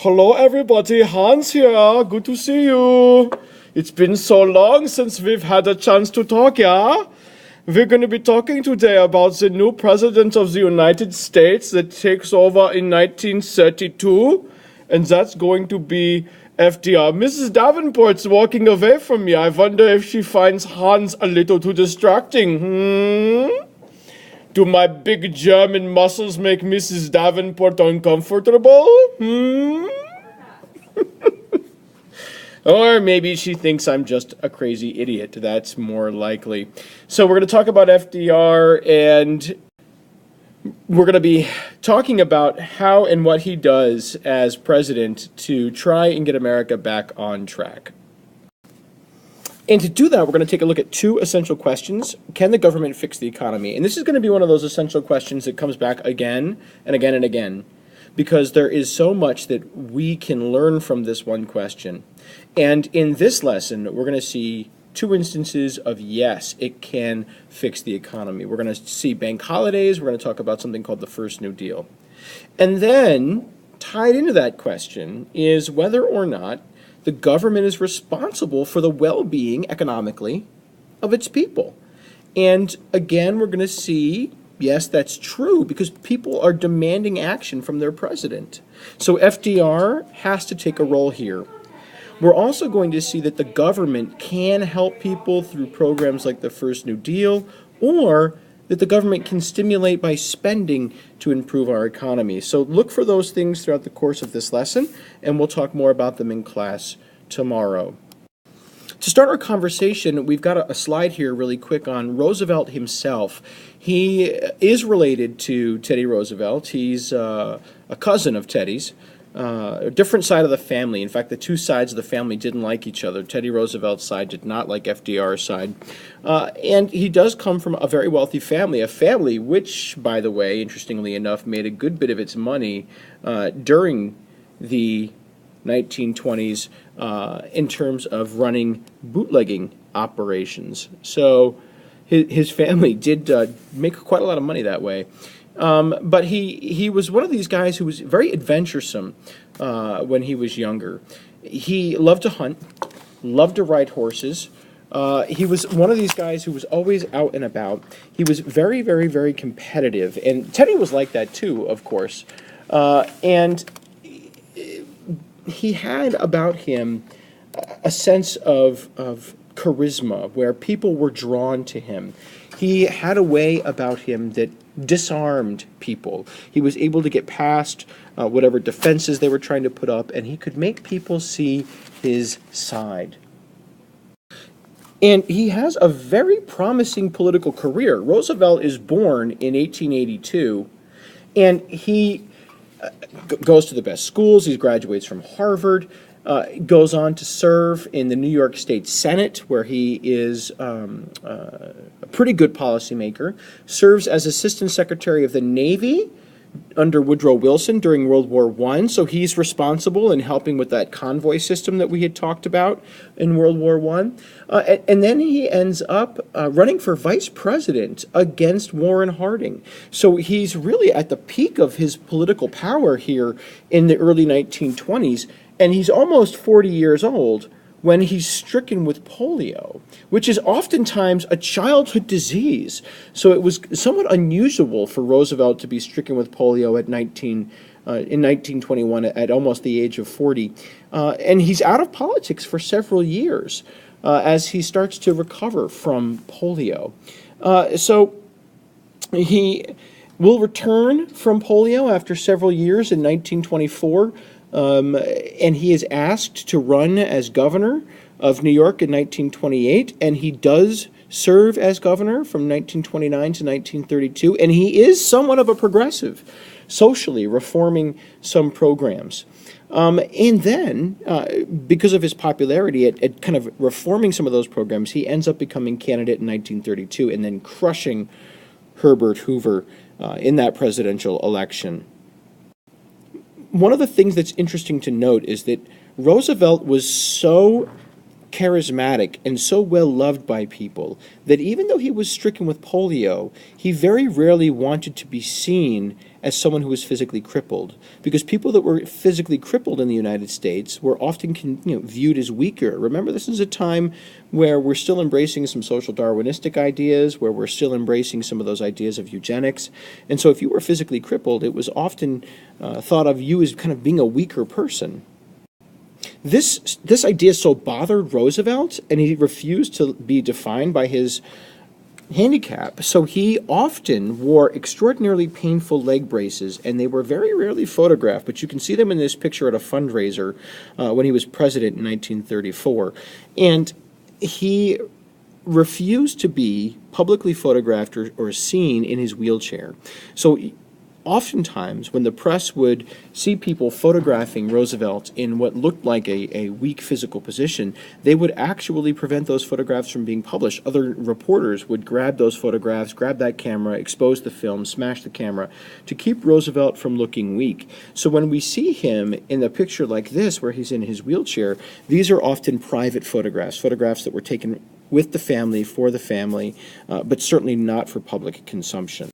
Hello everybody, Hans here. Good to see you. It's been so long since we've had a chance to talk, yeah? We're going to be talking today about the new president of the United States that takes over in 1932, and that's going to be FDR. Mrs. Davenport's walking away from me. I wonder if she finds Hans a little too distracting, Do my big German muscles make Mrs. Davenport uncomfortable? Or maybe she thinks I'm just a crazy idiot. That's more likely. So we're going to talk about FDR, and we're going to be talking about how and what he does as president to try and get America back on track. And to do that, we're going to take a look at two essential questions. Can the government fix the economy? And this is going to be one of those essential questions that comes back again and again and again, because there is so much that we can learn from this one question. And in this lesson, we're going to see two instances of yes, it can fix the economy. We're going to see bank holidays. We're going to talk about something called the First New Deal. And then, tied into that question, is whether or not the government is responsible for the well-being, economically, of its people. And again, we're going to see, yes, that's true, because people are demanding action from their president. So FDR has to take a role here. We're also going to see that the government can help people through programs like the First New Deal, or that the government can stimulate by spending to improve our economy. So look for those things throughout the course of this lesson, and we'll talk more about them in class tomorrow. To start our conversation, we've got a slide here really quick on Roosevelt himself. He is related to Teddy Roosevelt. He's a cousin of Teddy's. A different side of the family. In fact, the two sides of the family didn't like each other. Teddy Roosevelt's side did not like FDR's side. And he does come from a very wealthy family, a family which, by the way, interestingly enough, made a good bit of its money during the 1920s in terms of running bootlegging operations. So his family did make quite a lot of money that way. But he was one of these guys who was very adventuresome when he was younger. He loved to hunt, loved to ride horses. He was one of these guys who was always out and about. He was very, very, very competitive. And Teddy was like that too, of course. And he had about him a sense of charisma where people were drawn to him. He had a way about him that disarmed people. He was able to get past whatever defenses they were trying to put up, and he could make people see his side. And he has a very promising political career. Roosevelt is born in 1882, and he goes to the best schools. He graduates from Harvard, goes on to serve in the New York State Senate, where he is a pretty good policymaker, serves as Assistant Secretary of the Navy under Woodrow Wilson during World War I, so he's responsible in helping with that convoy system that we had talked about in World War I. And then he ends up running for vice president against Warren Harding. So he's really at the peak of his political power here in the early 1920s, and he's almost 40 years old when he's stricken with polio, which is oftentimes a childhood disease. So it was somewhat unusual for Roosevelt to be stricken with polio in 1921 at almost the age of 40. And he's out of politics for several years as he starts to recover from polio. So he will return from polio after several years in 1924. And he is asked to run as governor of New York in 1928, and he does serve as governor from 1929 to 1932, and he is somewhat of a progressive, socially reforming some programs. And then, because of his popularity at kind of reforming some of those programs, he ends up becoming candidate in 1932 and then crushing Herbert Hoover in that presidential election. One of the things that's interesting to note is that Roosevelt was so charismatic and so well loved by people that even though he was stricken with polio, he very rarely wanted to be seen as someone who was physically crippled, because people that were physically crippled in the United States were often viewed as weaker. Remember, this is a time where we're still embracing some social Darwinistic ideas, where we're still embracing some of those ideas of eugenics. And so if you were physically crippled, it was often thought of you as kind of being a weaker person. This idea so bothered Roosevelt, and he refused to be defined by his handicap. So he often wore extraordinarily painful leg braces, and they were very rarely photographed, but you can see them in this picture at a fundraiser when he was president in 1934. And he refused to be publicly photographed or seen in his wheelchair. So oftentimes, when the press would see people photographing Roosevelt in what looked like a weak physical position, they would actually prevent those photographs from being published. Other reporters would grab those photographs, grab that camera, expose the film, smash the camera, to keep Roosevelt from looking weak. So when we see him in a picture like this, where he's in his wheelchair, these are often private photographs, photographs that were taken with the family, for the family, but certainly not for public consumption.